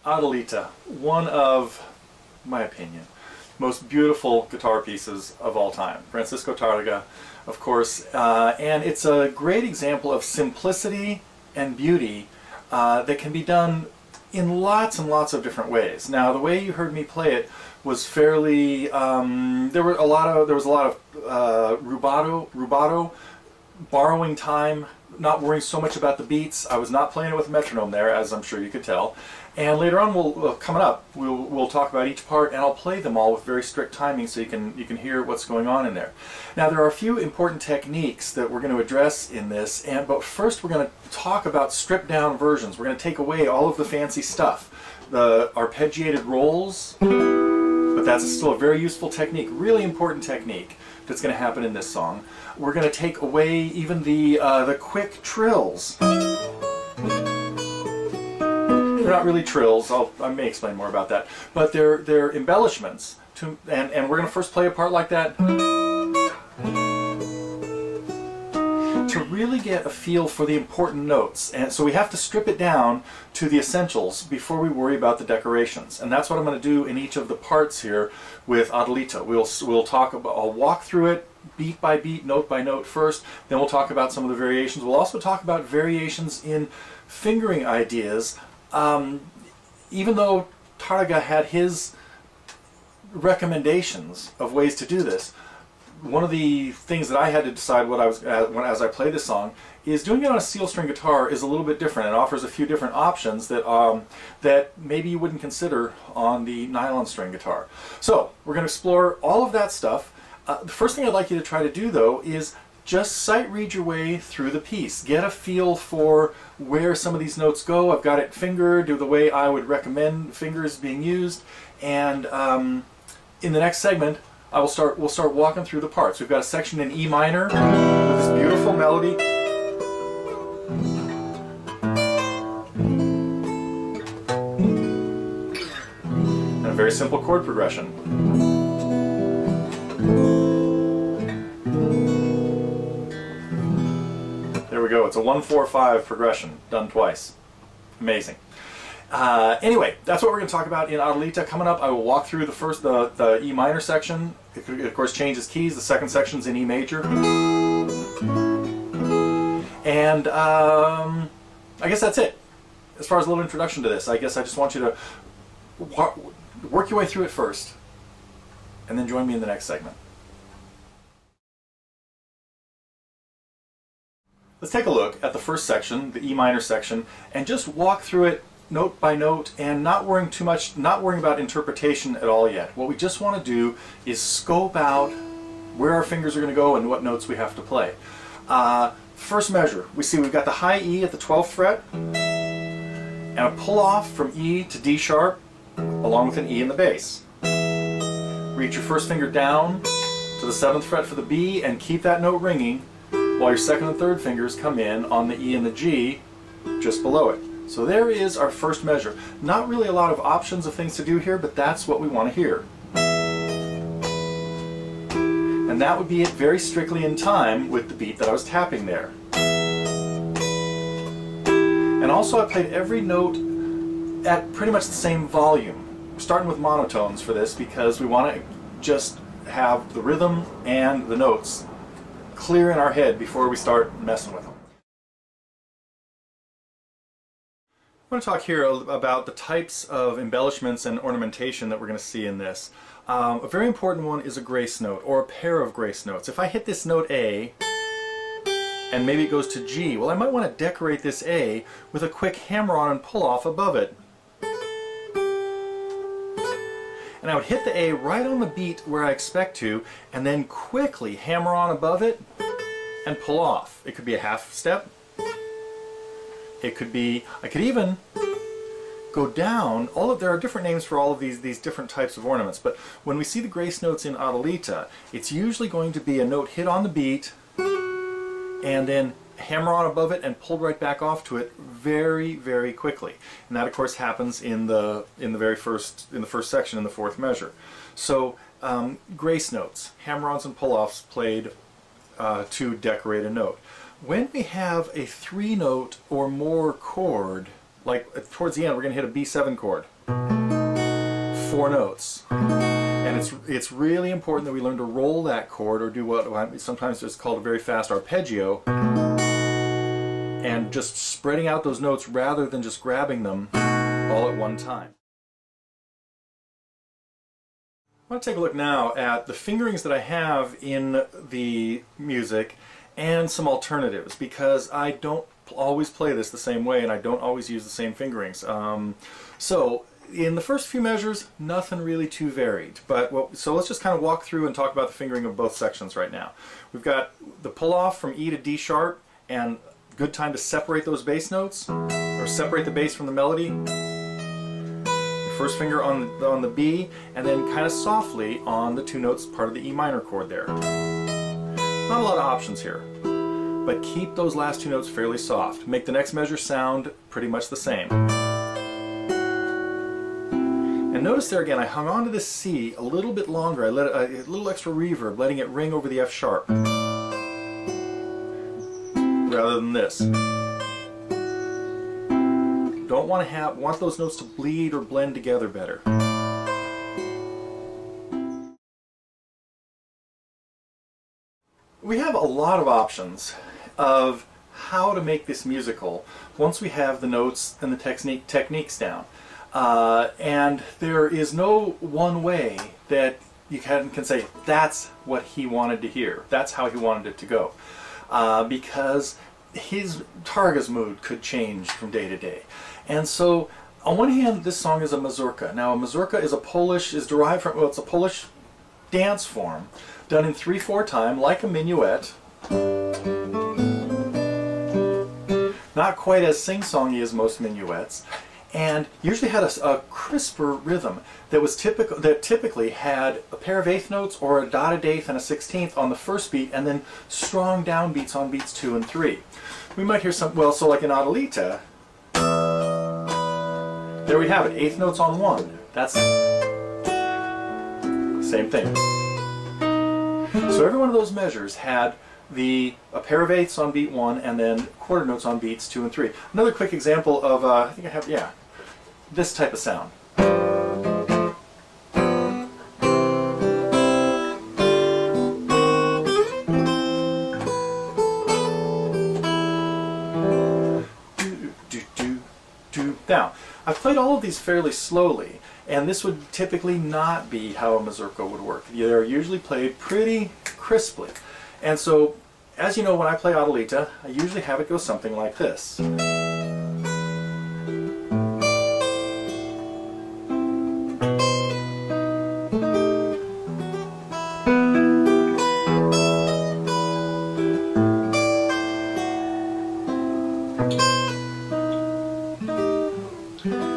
Adelita, one of, in my opinion, most beautiful guitar pieces of all time. Francisco Tarrega, of course, and it's a great example of simplicity and beauty that can be done in lots and lots of different ways. Now, the way you heard me play it was fairly, there was a lot of rubato, borrowing time, not worrying so much about the beats. I was not playing it with a metronome there, as I'm sure you could tell. And later on, coming up, we'll talk about each part, and I'll play them all with very strict timing so you can hear what's going on in there. Now, there are a few important techniques that we're going to address in this, but first we're going to talk about stripped down versions. We're going to take away all of the fancy stuff, the arpeggiated rolls, but that's still a very useful technique, really important technique that's going to happen in this song. We're going to take away even the quick trills. They're not really trills, I may explain more about that, but they're embellishments, and we're going to first play a part like that to really get a feel for the important notes. And so we have to strip it down to the essentials before we worry about the decorations, and that's what I'm going to do in each of the parts here with Adelita. I'll walk through it beat by beat, note by note first, then we'll talk about some of the variations. We'll also talk about variations in fingering ideas. Even though Tarrega had his recommendations of ways to do this, one of the things that I had to decide as I play this song is doing it on a steel string guitar is a little bit different. It offers a few different options that that maybe you wouldn't consider on the nylon string guitar. So we're going to explore all of that stuff. The first thing I'd like you to try to do, though, is just sight read your way through the piece. Get a feel for where some of these notes go. I've got it fingered the way I would recommend fingers being used, and in the next segment we'll start walking through the parts. We've got a section in E minor with this beautiful melody. And a very simple chord progression. There we go. It's a 1-4-5 progression done twice. Amazing. Anyway, that's what we're going to talk about in Adelita. Coming up, I will walk through the E minor section. It, of course, changes keys. The second section's in E major. And I guess that's it. As far as a little introduction to this, I guess I just want you to work your way through it first, and then join me in the next segment. Let's take a look at the first section, the E minor section, and just walk through it note by note and not worrying about interpretation at all yet. What we just want to do is scope out where our fingers are going to go and what notes we have to play. First measure, we've got the high E at the 12th fret, and a pull off from E to D sharp, along with an E in the bass. Reach your first finger down to the 7th fret for the B and keep that note ringing, while your second and third fingers come in on the E and the G just below it. So there is our first measure. Not really a lot of options of things to do here, but that's what we want to hear. And that would be it very strictly in time with the beat that I was tapping there. And also I played every note at pretty much the same volume. We're starting with monotones for this because we want to just have the rhythm and the notes clear in our head before we start messing with them. I'm going to talk here about the types of embellishments and ornamentation that we're going to see in this. A very important one is a grace note, or a pair of grace notes. If I hit this note A, and maybe it goes to G. Well, I might want to decorate this A with a quick hammer-on and pull-off above it. And I would hit the A right on the beat where I expect to, and then quickly hammer on above it and pull off. It could be a half step. It could be, I could even go down. There are different names for all of these different types of ornaments, but when we see the grace notes in Adelita, it's usually going to be a note hit on the beat and then hammer on above it and pulled right back off to it very, very quickly. And that, of course, happens in the first section in the fourth measure. So grace notes, hammer-ons and pull-offs played to decorate a note. When we have a 3-note or more chord, like towards the end, we're going to hit a B7 chord, 4 notes. And it's really important that we learn to roll that chord, or do what sometimes is called a very fast arpeggio, and just spreading out those notes rather than just grabbing them all at one time. I want to take a look now at the fingerings that I have in the music and some alternatives, because I don't always play this the same way and I don't always use the same fingerings. So in the first few measures, nothing really too varied. So let's just kind of walk through and talk about the fingering of both sections right now. We've got the pull-off from E to D sharp, and good time to separate those bass notes, or separate the bass from the melody. The first finger on the B, and then kind of softly on the 2 notes part of the E minor chord there. Not a lot of options here, but keep those last 2 notes fairly soft. Make the next measure sound pretty much the same. And notice there again, I hung on to this C a little bit longer. I let a little extra reverb, letting it ring over the F sharp, rather than this. Don't want those notes to bleed or blend together better. We have a lot of options of how to make this musical once we have the notes and the techniques down. And there is no one way that you can say that's what he wanted to hear, that's how he wanted it to go, because Tarrega's mood could change from day to day. And so on one hand, this song is a mazurka. Now a mazurka is derived from, well, it's a Polish dance form done in 3/4 time, like a minuet. Not quite as sing-songy as most minuets, and usually had a crisper rhythm that typically had a pair of 8th notes or a dotted 8th and a 16th on the first beat, and then strong downbeats on beats 2 and 3. We might hear some, well, so like in Adelita, there we have it, 8th notes on 1. That's same thing. So every one of those measures had a pair of 8ths on beat 1 and then quarter notes on beats 2 and 3. Another quick example of, I think I have, yeah, this type of sound. Now, I've played all of these fairly slowly, and this would typically not be how a mazurka would work. They're usually played pretty crisply. And so, as you know, when I play Adelita, I usually have it go something like this.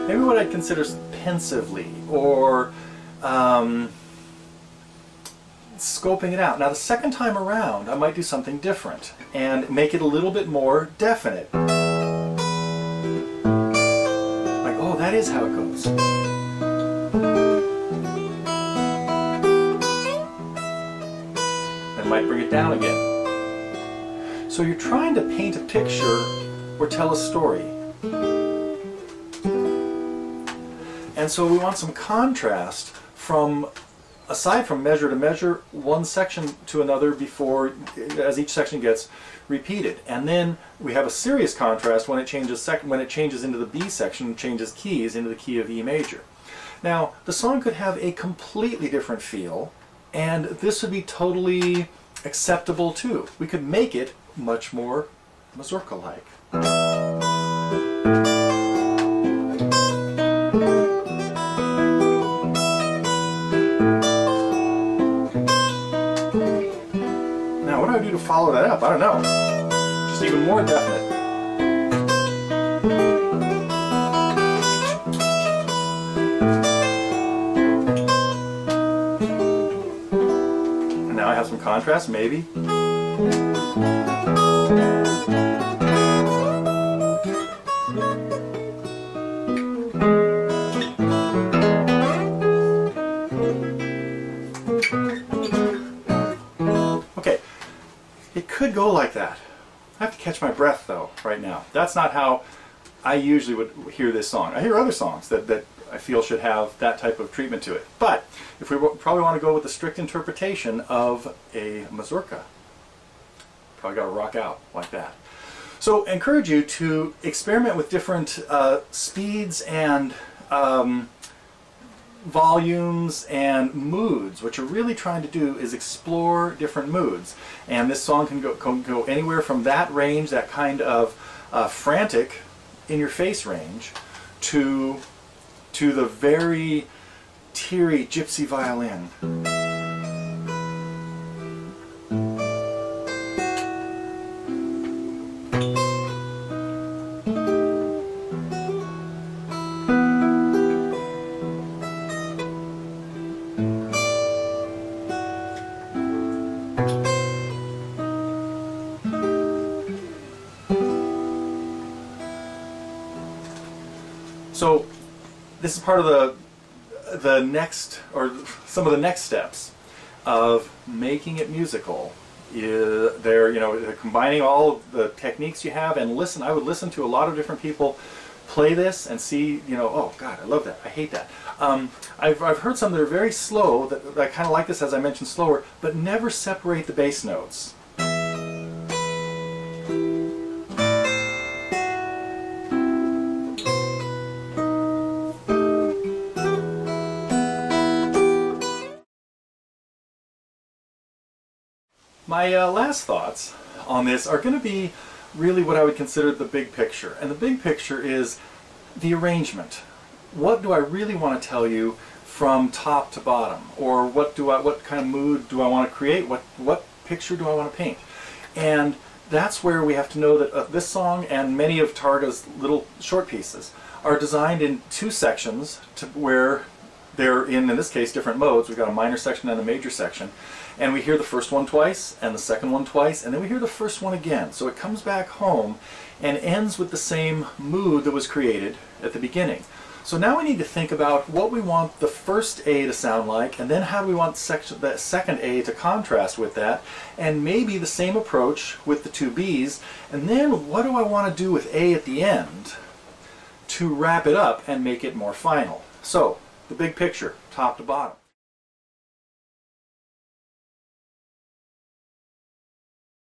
Maybe what I'd consider pensively, or scoping it out. Now the second time around I might do something different and make it a little bit more definite. Like, oh, that is how it goes. I might bring it down again. So you're trying to paint a picture or tell a story. And so we want some contrast from, aside from measure to measure, one section to another before, as each section gets repeated. And then we have a serious contrast when it changes into the B section, changes keys into the key of E major. Now, the song could have a completely different feel, and this would be totally acceptable too. We could make it much more mazurka-like. Now, what do I do to follow that up? I don't know. Just even more definite. And now I have some contrast, maybe. Okay, it could go like that. I have to catch my breath though right now. That's not how I usually would hear this song. I hear other songs that I feel should have that type of treatment to it. But if we probably want to go with the strict interpretation of a mazurka, probably got to rock out like that. So I encourage you to experiment with different speeds and volumes and moods. What you're really trying to do is explore different moods, and this song can go anywhere from that range, that kind of frantic, in-your-face range, to the very teary gypsy violin. So this is part of the next, or some of the next steps of making it musical. They're combining all of the techniques you have, and listen. I would listen to a lot of different people play this and see, oh God, I love that. I hate that. I've heard some that are very slow. That I kind of like this, as I mentioned, slower, but never separate the bass notes. My last thoughts on this are going to be really what I would consider the big picture. And the big picture is the arrangement. What do I really want to tell you from top to bottom? Or what kind of mood do I want to create? What picture do I want to paint? And that's where we have to know that this song and many of Tarrega's little short pieces are designed in two sections where they're in this case, different modes. We've got a minor section and a major section. And we hear the first one twice, and the second one twice, and then we hear the first one again. So it comes back home and ends with the same mood that was created at the beginning. So now we need to think about what we want the first A to sound like, and then how do we want that second A to contrast with that, and maybe the same approach with the two Bs, and then what do I want to do with A at the end to wrap it up and make it more final. So, the big picture, top to bottom.